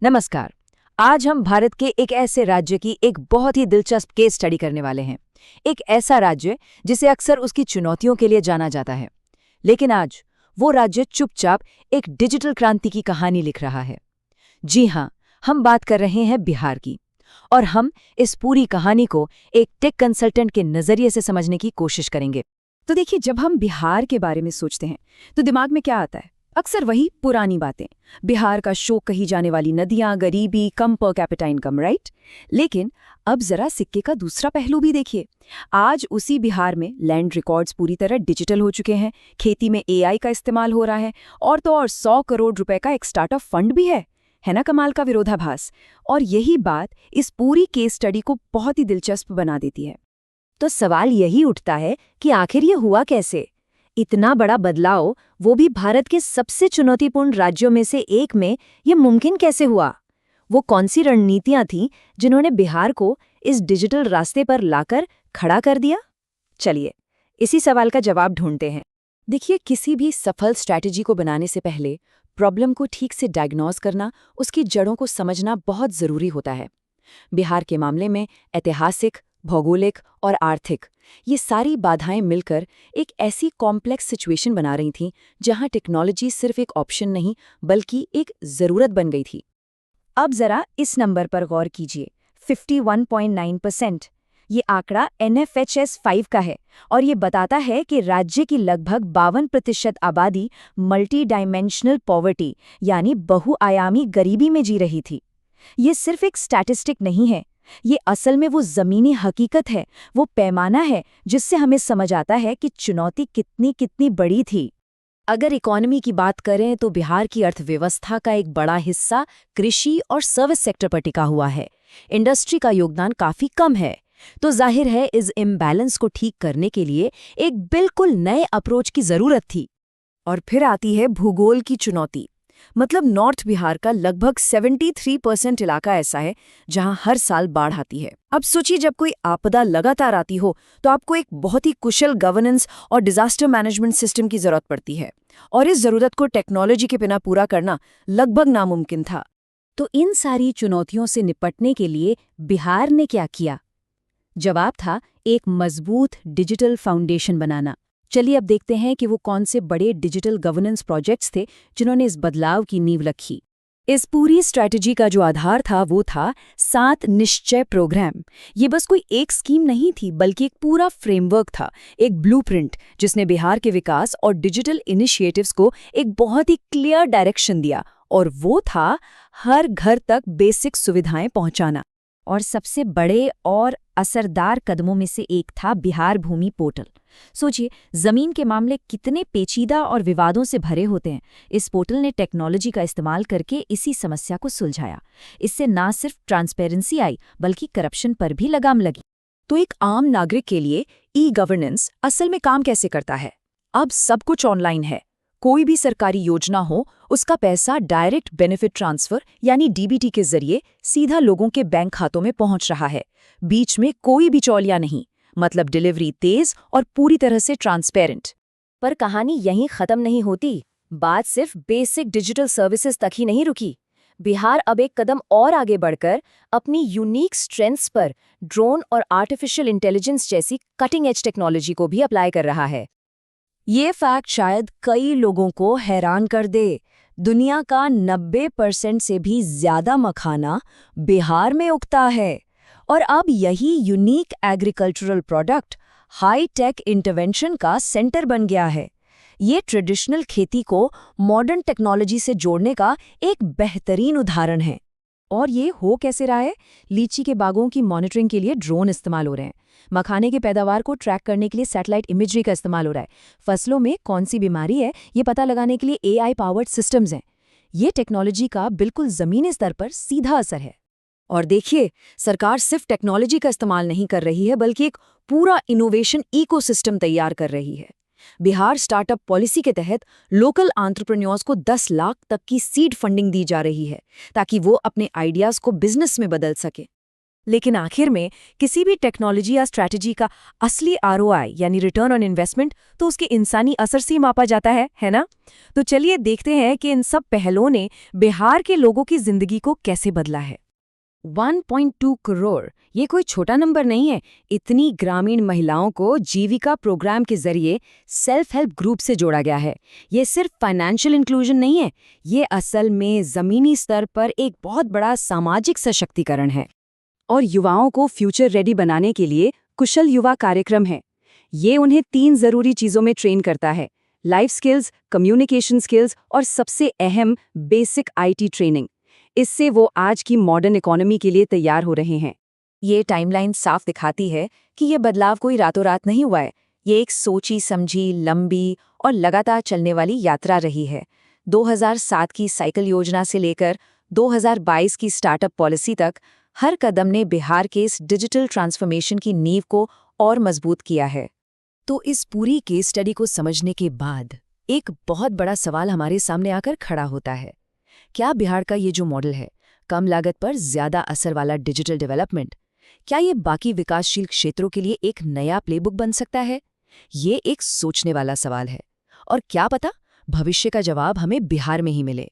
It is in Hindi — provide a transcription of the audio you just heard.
नमस्कार। आज हम भारत के एक ऐसे राज्य की एक बहुत ही दिलचस्प केस स्टडी करने वाले हैं। एक ऐसा राज्य जिसे अक्सर उसकी चुनौतियों के लिए जाना जाता है, लेकिन आज वो राज्य चुपचाप एक डिजिटल क्रांति की कहानी लिख रहा है। जी हाँ, हम बात कर रहे हैं बिहार की। और हम इस पूरी कहानी को एक टेक कंसल्टेंट के नजरिए से समझने की कोशिश करेंगे। तो देखिए, जब हम बिहार के बारे में सोचते हैं तो दिमाग में क्या आता है? अक्सर वही पुरानी बातें। बिहार का शोक कही जाने वाली नदियां, गरीबी, कम पर कैपिटा इनकम, राइट? लेकिन अब जरा सिक्के का दूसरा पहलू भी देखिए। आज उसी बिहार में लैंड रिकॉर्ड्स पूरी तरह डिजिटल हो चुके हैं, खेती में एआई का इस्तेमाल हो रहा है, और तो और 100 करोड़ रुपए का एक स्टार्टअप फंड भी है ना? कमाल का विरोधाभास। और यही बात इस पूरी केस स्टडी को बहुत ही दिलचस्प बना देती है। तो सवाल यही उठता है कि आखिर ये हुआ कैसे? इतना बड़ा बदलाव, वो भी भारत के सबसे चुनौतीपूर्ण राज्यों में से एक में, ये मुमकिन कैसे हुआ? वो कौन सी रणनीतियां थीं जिन्होंने बिहार को इस डिजिटल रास्ते पर लाकर खड़ा कर दिया? चलिए, इसी सवाल का जवाब ढूंढते हैं। देखिए, किसी भी सफल स्ट्रैटेजी को बनाने से पहले प्रॉब्लम को ठीक से डायग्नोज करना, उसकी जड़ों को समझना बहुत जरूरी होता है। बिहार के मामले में ऐतिहासिक, भौगोलिक और आर्थिक, ये सारी बाधाएं मिलकर एक ऐसी कॉम्प्लेक्स सिचुएशन बना रही थीं जहां टेक्नोलॉजी सिर्फ एक ऑप्शन नहीं बल्कि एक जरूरत बन गई थी। अब जरा इस नंबर पर गौर कीजिए, 51.9%। ये आंकड़ा NFHS 5 का है और ये बताता है कि राज्य की लगभग 52% आबादी मल्टी डायमेंशनल पॉवर्टी यानी बहुआयामी गरीबी में जी रही थी। ये सिर्फ एक स्टैटिस्टिक नहीं है, ये असल में वो जमीनी हकीकत है, वो पैमाना है जिससे हमें समझ आता है कि चुनौती कितनी कितनी बड़ी थी। अगर इकोनॉमी की बात करें तो बिहार की अर्थव्यवस्था का एक बड़ा हिस्सा कृषि और सर्विस सेक्टर पर टिका हुआ है। इंडस्ट्री का योगदान काफी कम है। तो जाहिर है इस इम्बैलेंस को ठीक करने के लिए एक बिल्कुल नए अप्रोच की जरूरत थी। और फिर आती है भूगोल की चुनौती। मतलब नॉर्थ बिहार का लगभग 73% इलाका ऐसा है जहां हर साल बाढ़ आती है। अब सोचिए, जब कोई आपदा लगातार आती हो तो आपको एक बहुत ही कुशल गवर्नेंस और डिजास्टर मैनेजमेंट सिस्टम की जरूरत पड़ती है, और इस जरूरत को टेक्नोलॉजी के बिना पूरा करना लगभग नामुमकिन था। तो इन सारी चुनौतियों से निपटने के लिए बिहार ने क्या किया? जवाब था एक मजबूत डिजिटल फाउंडेशन बनाना। चलिए अब देखते हैं कि वो कौन से बड़े डिजिटल गवर्नेंस प्रोजेक्ट्स थे जिन्होंने इस बदलाव की नींव रखी। इस पूरी स्ट्रैटेजी का जो आधार था वो था 7 निश्चय प्रोग्राम। ये बस कोई एक स्कीम नहीं थी बल्कि एक पूरा फ्रेमवर्क था, एक ब्लूप्रिंट जिसने बिहार के विकास और डिजिटल इनिशिएटिव्स को एक बहुत ही क्लियर डायरेक्शन दिया, और वो था हर घर तक बेसिक सुविधाएं पहुंचाना। और सबसे बड़े और असरदार कदमों में से एक था बिहार भूमि पोर्टल। सोचिए, जमीन के मामले कितने पेचीदा और विवादों से भरे होते हैं। इस पोर्टल ने टेक्नोलॉजी का इस्तेमाल करके इसी समस्या को सुलझाया। इससे ना सिर्फ ट्रांसपेरेंसी आई बल्कि करप्शन पर भी लगाम लगी। तो एक आम नागरिक के लिए ई गवर्नेंस असल में काम कैसे करता है? अब सब कुछ ऑनलाइन है। कोई भी सरकारी योजना हो, उसका पैसा डायरेक्ट बेनिफिट ट्रांसफर यानी डीबीटी के जरिए सीधा लोगों के बैंक खातों में पहुंच रहा है। बीच में कोई बिचौलिया नहीं, मतलब डिलीवरी तेज और पूरी तरह से ट्रांसपेरेंट। पर कहानी यहीं खत्म नहीं होती। बात सिर्फ बेसिक डिजिटल सर्विसेज तक ही नहीं रुकी। बिहार अब एक कदम और आगे बढ़कर अपनी यूनिक स्ट्रेंथ्स पर ड्रोन और आर्टिफिशियल इंटेलिजेंस जैसी कटिंग एज टेक्नोलॉजी को भी अप्लाई कर रहा है। ये फैक्ट शायद कई लोगों को हैरान कर दे। दुनिया का 90% से भी ज्यादा मखाना बिहार में उगता है, और अब यही unique agricultural product high tech intervention का सेंटर बन गया है। ये ट्रेडिशनल खेती को मॉडर्न टेक्नोलॉजी से जोड़ने का एक बेहतरीन उदाहरण है। और ये हो कैसे रहा है? लीची के बागों की मॉनिटरिंग के लिए ड्रोन इस्तेमाल हो रहे हैं। मखाने के पैदावार को ट्रैक करने के लिए सैटेलाइट इमेजरी का इस्तेमाल हो रहा है। फसलों में कौन सी बीमारी है ये पता लगाने के लिए AI पावर्ड सिस्टम्स हैं। ये टेक्नोलॉजी का बिल्कुल जमीनी स्तर पर सीधा असर है। और देखिए, सरकार सिर्फ टेक्नोलॉजी का इस्तेमाल नहीं कर रही है बल्कि एक पूरा इनोवेशन इकोसिस्टम तैयार कर रही है। बिहार स्टार्टअप पॉलिसी के तहत लोकल एंटरप्रेन्योर्स को 10 लाख तक की सीड फंडिंग दी जा रही है ताकि वो अपने आइडियाज को बिजनेस में बदल सके। लेकिन आखिर में किसी भी टेक्नोलॉजी या स्ट्रैटेजी का असली आरओआई यानी रिटर्न ऑन इन्वेस्टमेंट तो उसके इंसानी असर से ही मापा जाता है ना? तो चलिए देखते हैं कि इन सब पहलों ने बिहार के लोगों की जिंदगी को कैसे बदला है। 1.2 करोड़ ये कोई छोटा नंबर नहीं है। इतनी ग्रामीण महिलाओं को जीविका प्रोग्राम के जरिए सेल्फ हेल्प ग्रुप से जोड़ा गया है। ये सिर्फ फाइनेंशियल इंक्लूजन नहीं है, ये असल में जमीनी स्तर पर एक बहुत बड़ा सामाजिक सशक्तिकरण है। और युवाओं को फ्यूचर रेडी बनाने के लिए कुशल युवा कार्यक्रम है। ये उन्हें 3 जरूरी चीजों में ट्रेन करता है: लाइफ स्किल्स, कम्युनिकेशन स्किल्स और सबसे अहम बेसिक आईटी ट्रेनिंग। इससे वो आज की मॉडर्न इकोनॉमी के लिए तैयार हो रहे हैं। ये टाइमलाइन साफ दिखाती है कि ये बदलाव कोई रातों रात नहीं हुआ है। ये एक सोची समझी, लंबी और लगातार चलने वाली यात्रा रही है। 2007 की साइकिल योजना से लेकर 2022 की स्टार्टअप पॉलिसी तक हर कदम ने बिहार के इस डिजिटल ट्रांसफॉर्मेशन की नींव को और मजबूत किया है। तो इस पूरी केस स्टडी को समझने के बाद एक बहुत बड़ा सवाल हमारे सामने आकर खड़ा होता है। क्या बिहार का ये जो मॉडल है, कम लागत पर ज्यादा असर वाला डिजिटल डेवलपमेंट, क्या ये बाकी विकासशील क्षेत्रों के लिए एक नया प्लेबुक बन सकता है? ये एक सोचने वाला सवाल है। और क्या पता भविष्य का जवाब हमें बिहार में ही मिले।